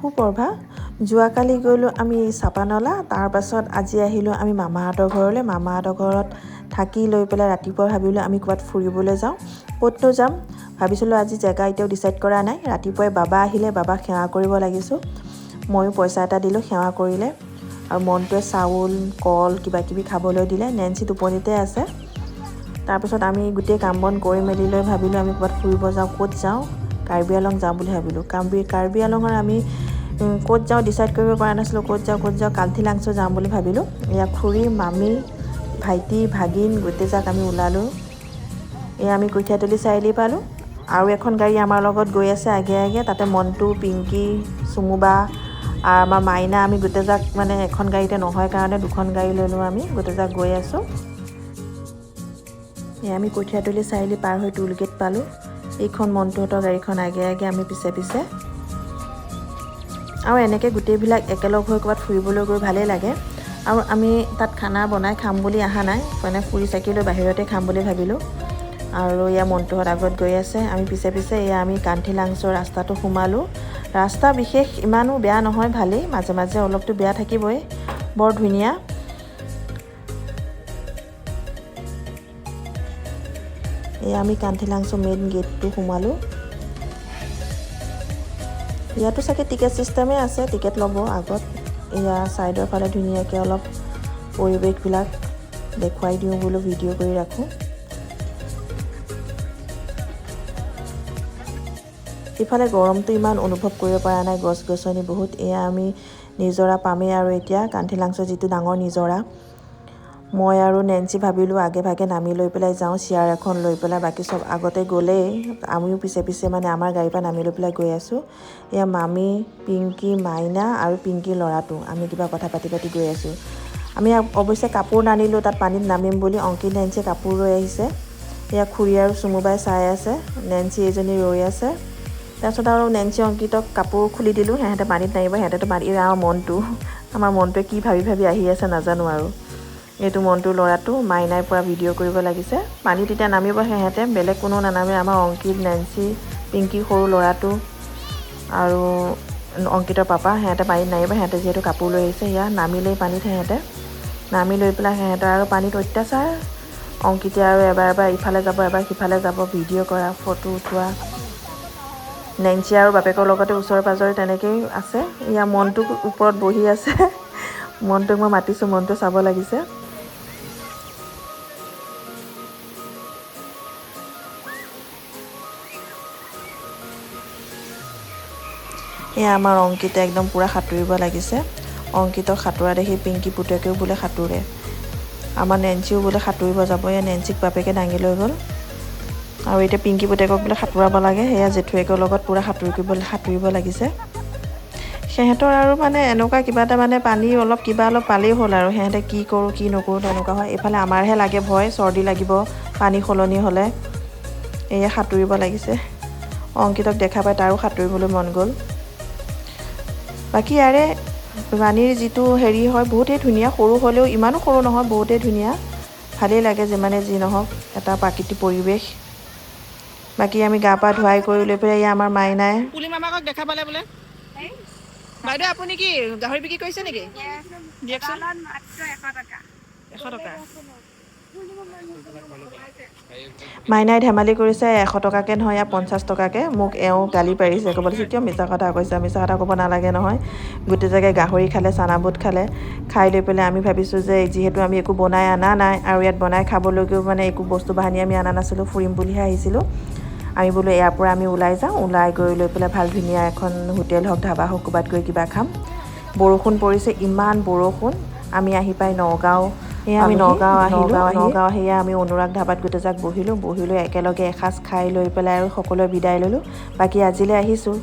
সুপ্ৰভা যোৱাকালি গ'লোঁ আমি চাপানলা তাৰ পাছত আজি আহিলোঁ আমি মামাহঁতৰ ঘৰলৈ মামাহঁতৰ ঘৰত থাকি লৈ পেলাই ৰাতিপুৱা ভাবিলোঁ আমি ক'ৰবাত ফুৰিবলৈ যাওঁ ক'তনো যাম ভাবিছিলোঁ আজি জেগা এতিয়াও ডিচাইড কৰা নাই ৰাতিপুৱাই বাবা আহিলে বাবাক সেৱা কৰিব লাগিছোঁ ময়ো পইচা এটা দিলোঁ সেৱা কৰিলে আৰু মনটোৱে চাউল কল কিবা কিবি খাবলৈ দিলে নেন্সি টোপনিতে আছে তাৰপিছত আমি গোটেই কাম বন কৰি মেলি লৈ ভাবিলোঁ আমি ক'ৰবাত ফুৰিব যাওঁ ক'ত যাওঁ কাৰ্বি আংলং যাওঁ বুলি ভাবিলোঁ কাৰ্বি আংলঙৰ আমি ক'ত যাওঁ ডিচাইড কৰিব পৰা নাছিলোঁ ক'ত যাওঁ কাংথিলাংছো যাম বুলি ভাবিলোঁ এয়া খুৰী মামী ভাইটি ভাগিন গোটেইজাক আমি ওলালোঁ এয়া আমি কঠীয়াতলি চাৰিআলি পালোঁ আৰু এখন গাড়ী আমাৰ লগত গৈ আছে আগে আগে তাতে মন্টু পিংকি চুমুবা আৰু আমাৰ মাইনা আমি গোটেইজাক মানে এখন গাড়ীতে নহয় কাৰণে দুখন গাড়ী ল'লোঁ আমি গোটেইজাক গৈ আছোঁ এয়া আমি কঠীয়াতলি চাৰিআলি পাৰ হৈ টুল গেট পালোঁ এইখন মন্টুহঁতৰ গাড়ীখন আগে আগে আমি পিছে পিছে আৰু এনেকৈ গোটেইবিলাক একেলগ হৈ ক'ৰবাত ফুৰিবলৈ গৈ ভালেই লাগে আৰু আমি তাত খানা বনাই খাম বুলি অহা নাই মানে ফুৰি চাকি লৈ বাহিৰতে খাম বুলি ভাবিলোঁ আৰু এয়া মন্টুহঁত আগত গৈ আছে আমি পিছে পিছে এয়া আমি কাংথিলাংছৰ ৰাস্তাটো সোমালোঁ ৰাস্তা বিশেষ ইমানো বেয়া নহয় ভালেই মাজে মাজে অলপতো বেয়া থাকিবই বৰ ধুনীয়া এয়া আমি কাংথিলাংছো মেইন গেটটো সোমালোঁ ইয়াতো চাগে টিকেট চিষ্টেমেই আছে টিকেট ল'ব আগত এয়া ছাইডৰ ফালে ধুনীয়াকৈ অলপ পৰিৱেশবিলাক দেখুৱাই দিওঁ বোলো ভিডিঅ' কৰি ৰাখোঁ ইফালে গৰমটো ইমান অনুভৱ কৰিব পৰা নাই গছ গছনি বহুত এয়া আমি নিজৰা পামেই আৰু এতিয়া কাংথিলাংছৰ যিটো ডাঙৰ নিজৰা মই আৰু নেন্সি ভাবিলোঁ আগে ভাগে নামি লৈ পেলাই যাওঁ চেয়াৰ এখন লৈ পেলাই বাকী চব আগতে গ'লেই আমিও পিছে পিছে মানে আমাৰ গাড়ীৰ পৰা নামি লৈ পেলাই গৈ আছোঁ এয়া মামী পিংকি মাইনা আৰু পিংকিৰ ল'ৰাটো আমি কিবা কথা পাতি পাতি গৈ আছোঁ আমি অৱশ্যে কাপোৰ নানিলোঁ তাত পানীত নামিম বুলি অংকিত নেন্সিয়ে কাপোৰ লৈ আহিছে এয়া খুৰী আৰু চুমুবাই চাই আছে নেন্সি এজনী ৰৈ আছে তাৰপিছত আৰু নেন্সি অংকিতক কাপোৰ খুলি দিলোঁ সিহঁতে পানীত নামিব সিহঁতেতো পানী আমাৰ মনটোৱে কি ভাবি ভাবি আহি আছে নাজানো আৰু এইটো মন্টুৰ ল'ৰাটো মাইনাই পৰা ভিডিঅ' কৰিব লাগিছে পানীত এতিয়া নামিব সিহঁতে বেলেগ কোনো নানামে আমাৰ অংকিত নেন্সি পিংকি সৰু ল'ৰাটো আৰু অংকিতৰ পাপা সিহঁতে পানীত নামিব সিহঁতে যিহেতু কাপোৰ লৈ আহিছে ইয়াত নামিলেই পানীত সিহঁতে নামি লৈ পেলাই সিহঁতৰ আৰু পানীত অত্যাচাৰ অংকিতে আৰু এবাৰ ইফালে যাব এবাৰ সিফালে যাব ভিডিঅ' কৰা ফটো উঠোৱা নেন্সি আৰু বাপেকৰ লগতে ওচৰে পাঁজৰে তেনেকৈয়ে আছে ইয়াৰ মনটো ওপৰত বহি আছে মনটোক মই মাতিছোঁ মনটো চাব লাগিছে এয়া আমাৰ অংকিতে একদম পূৰা সাঁতুৰিব লাগিছে অংকিতক সাঁতোৰা দেখি পিংকি পুতেকেও বোলে সাঁতোৰে আমাৰ নেন্সিও বোলে সাঁতুৰিব যাব এয়া নেন্সিক বাপেকে দাঙি লৈ গ'ল আৰু এতিয়া পিংকি পুতেকক বোলে সাঁতোৰাব লাগে সেয়া জেঠুৱেকৰ লগত পূৰা সাঁতুৰিব লাগিছে সিহঁতৰ আৰু মানে এনেকুৱা কিবা এটা মানে পানী অলপ পালেই হ'ল আৰু সিহঁতে কি কৰোঁ কি নকৰোঁ তেনেকুৱা হয় এইফালে আমাৰহে লাগে ভয় চৰ্দি লাগিব পানী সলনি হ'লে এয়া সাঁতুৰিব লাগিছে অংকিতক দেখা পাই তাৰো সাঁতুৰিবলৈ মন গ'ল বাকী ইয়াৰে পানীৰ যিটো হেৰি হয় বহুতেই ধুনীয়া সৰু হ'লেও ইমানো সৰু নহয় বহুতেই ধুনীয়া ভালেই লাগে যিমানে যি নহওক এটা প্ৰাকৃতিক পৰিৱেশ বাকী আমি গা পা ধুৱাই কৰি লৈ পেলাই এয়া আমাৰ মাইনাই পুলি মামাকক দেখা পালে বোলে বাইদেউ আপুনি কি গাহৰি বিক্ৰী কৰিছে নেকি দিয়কচোন 100 টকা মাইনাই ধেমালি কৰিছে 100 টকাকৈ নহয় ইয়াত 50 টকাকৈ মোক এওঁ গালি পাৰিছে ক'বলৈ কিয় মিছা কথা কৈছে মিছা কথা ক'ব নালাগে নহয় গোটেই জেগাই গাহৰি খালে চানা বুট খালে খাই লৈ পেলাই আমি ভাবিছোঁ যে যিহেতু আমি একো বনাই অনা নাই আৰু ইয়াত বনাই খাবলৈকেও মানে একো বস্তু বাহানি আমি অনা নাছিলোঁ ফুৰিম বুলিহে আহিছিলোঁ আমি বোলো ইয়াৰ পৰা আমি ওলাই যাওঁ ওলাই গৈ লৈ পেলাই ভাল ধুনীয়া এখন হোটেল হওক ধাবা হওক ক'ৰবাত গৈ কিবা খাম বৰষুণ পৰিছে ইমান বৰষুণ আমি আহি পাই নগাঁও সেয়া আমি নগাঁও সেয়া আমি অনুৰাগ ধাবাত গোটেইজাক বহিলোঁ একেলগে এসাঁজ খাই লৈ পেলাই আৰু সকলোৱে বিদায় ল'লোঁ বাকী আজিলৈ আহিছোঁ